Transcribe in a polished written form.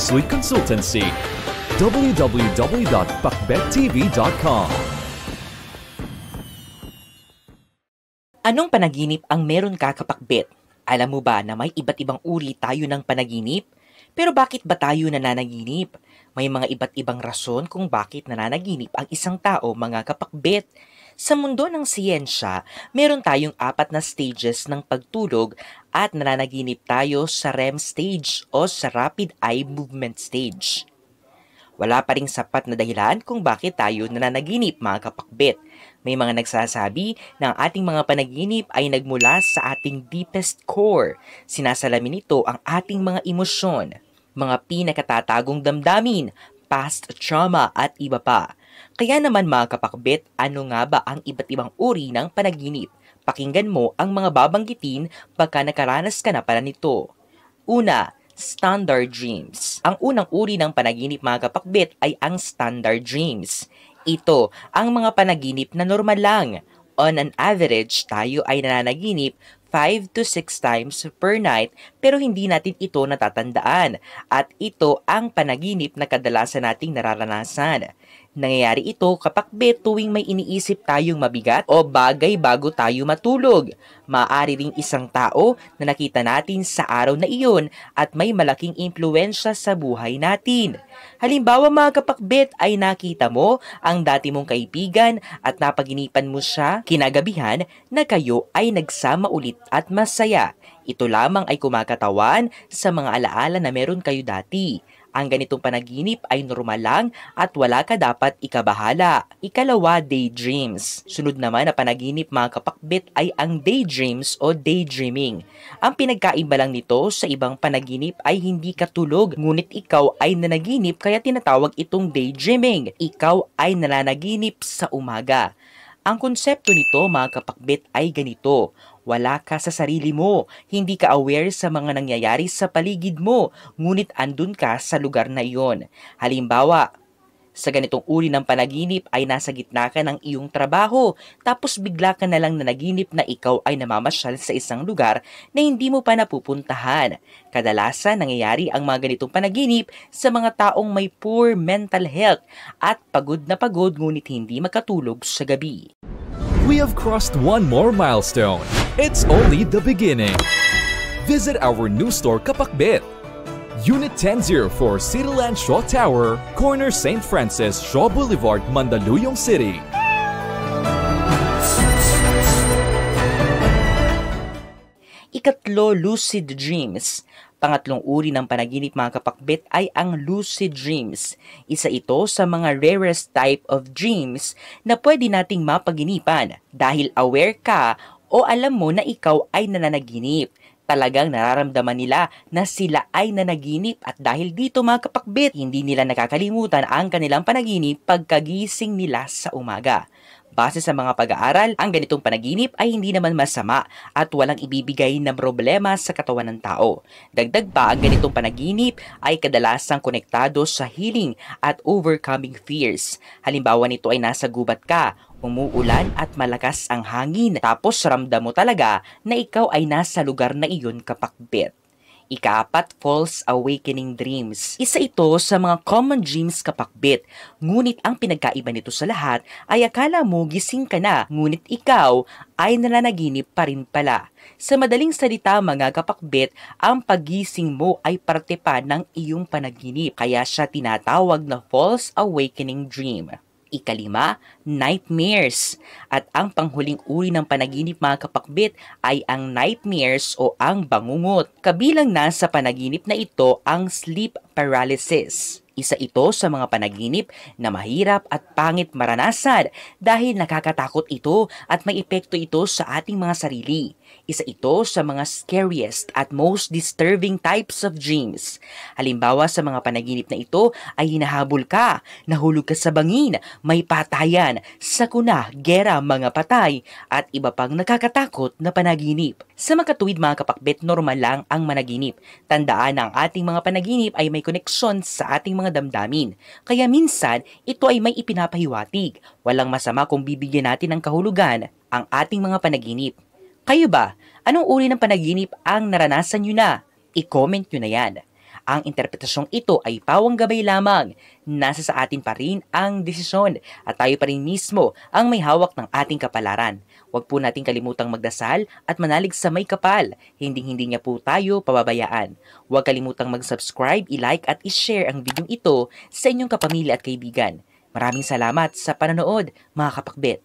Sleep Consultancy. www.pakbettv.com. Anong panaginip ang meron ka kapakbet? Alam mo ba na may iba't ibang uri tayo ng panaginip? Pero bakit ba tayo nananaginip? May mga iba't ibang rason kung bakit nananaginip ang isang tao, mga kapakbet. Sa mundo ng siyensya, meron tayong 4 na stages ng pagtulog at nananaginip tayo sa REM stage o sa Rapid Eye Movement stage. Wala pa ring sapat na dahilan kung bakit tayo nananaginip, mga kapakbet. May mga nagsasabi na ang ating mga panaginip ay nagmula sa ating deepest core. Sinasalamin nito ang ating mga emosyon, mga pinakatatagong damdamin, past trauma at iba pa. Kaya naman, mga kapakbet, ano nga ba ang iba't ibang uri ng panaginip? Pakinggan mo ang mga babanggitin pagka nakaranas ka na pala nito. Una, standard dreams. Ang unang uri ng panaginip, mga kapakbet, ay ang standard dreams. Ito ang mga panaginip na normal lang. On an average, tayo ay nananaginip 5 to 6 times per night pero hindi natin ito natatandaan. At ito ang panaginip na kadalasan nating nararanasan. Nangyayari ito kapakbet tuwing may iniisip tayong mabigat o bagay bago tayo matulog. Maaari ring isang tao na nakita natin sa araw na iyon at may malaking impluwensya sa buhay natin. Halimbawa, mga kapakbet, ay nakita mo ang dati mong kaibigan at napaginipan mo siya kinagabihan na kayo ay nagsama ulit at masaya. Ito lamang ay kumakatawan sa mga alaala na meron kayo dati. Ang ganitong panaginip ay normal lang at wala ka dapat ikabahala. Ikalawa, daydreams. Sunod naman na panaginip, mga kapakbet, ay ang daydreams o daydreaming. Ang pinagkaiba lang nito sa ibang panaginip ay hindi ka tulog, ngunit ikaw ay nanaginip kaya tinatawag itong daydreaming. Ikaw ay nananaginip sa umaga. Ang konsepto nito, mga kapakbet, ay ganito. Wala ka sa sarili mo, hindi ka aware sa mga nangyayari sa paligid mo, ngunit andun ka sa lugar na iyon. Halimbawa, sa ganitong uri ng panaginip ay nasa gitna ka ng iyong trabaho, tapos bigla ka na lang nanaginip na ikaw ay namamasyal sa isang lugar na hindi mo pa napupuntahan. Kadalasan nangyayari ang mga ganitong panaginip sa mga taong may poor mental health at pagod na pagod ngunit hindi makatulog sa gabi. We have crossed one more milestone. It's only the beginning. Visit our new store Kapakbet, Unit 1004 Cityland Shaw Tower, corner St. Francis Shaw Boulevard, Mandaluyong City. Ikatlo, lucid dreams. Pangatlong uri ng panaginip, mga kapakbet, ay ang lucid dreams. Isa ito sa mga rarest type of dreams na pwede nating mapaginipan dahil aware ka o alam mo na ikaw ay nananaginip. Talagang nararamdaman nila na sila ay nanaginip at dahil dito, mga kapakbet, hindi nila nakakalimutan ang kanilang panaginip pagkagising nila sa umaga. Base sa mga pag-aaral, ang ganitong panaginip ay hindi naman masama at walang ibibigay na problema sa katawan ng tao. Dagdag pa, ang ganitong panaginip ay kadalasang konektado sa healing at overcoming fears. Halimbawa nito ay nasa gubat ka, umuulan at malakas ang hangin, tapos ramdam mo talaga na ikaw ay nasa lugar na iyon, kapakbet. Ika-4, false awakening dreams. Isa ito sa mga common dreams, kapakbet. Ngunit ang pinagkaiba nito sa lahat ay akala mo gising ka na, ngunit ikaw ay nananaginip pa rin pala. Sa madaling salita, mga kapakbet, ang pagising mo ay parte pa ng iyong panaginip, kaya siya tinatawag na false awakening dream. Ika-5, nightmares. At ang panghuling uri ng panaginip, mga kapakbet, ay ang nightmares o ang bangungot. Kabilang na sa panaginip na ito ang sleep paralysis. Isa ito sa mga panaginip na mahirap at pangit maranasan dahil nakakatakot ito at may epekto ito sa ating mga sarili. Isa ito sa mga scariest at most disturbing types of dreams. Halimbawa sa mga panaginip na ito ay hinahabol ka, nahulog ka sa bangin, may patayan, sakuna, gera, mga patay, at iba pang nakakatakot na panaginip. Sa makatuwid, mga kapakbet, normal lang ang managinip. Tandaan na ang ating mga panaginip ay may koneksyon sa ating mga damdamin. Kaya minsan, ito ay may ipinapahiwatig. Walang masama kung bibigyan natin ng kahulugan ang ating mga panaginip. Kayo ba? Anong uri ng panaginip ang naranasan nyo na? I-comment nyo na yan. Ang interpretasyong ito ay pawang gabay lamang. Nasa sa atin pa rin ang desisyon at tayo pa rin mismo ang may hawak ng ating kapalaran. Huwag po nating kalimutang magdasal at manalig sa may kapal. Hindi niya po tayo pababayaan. Huwag kalimutang mag-subscribe, i-like at i-share ang video ito sa inyong kapamilya at kaibigan. Maraming salamat sa panonood, mga kapakbet.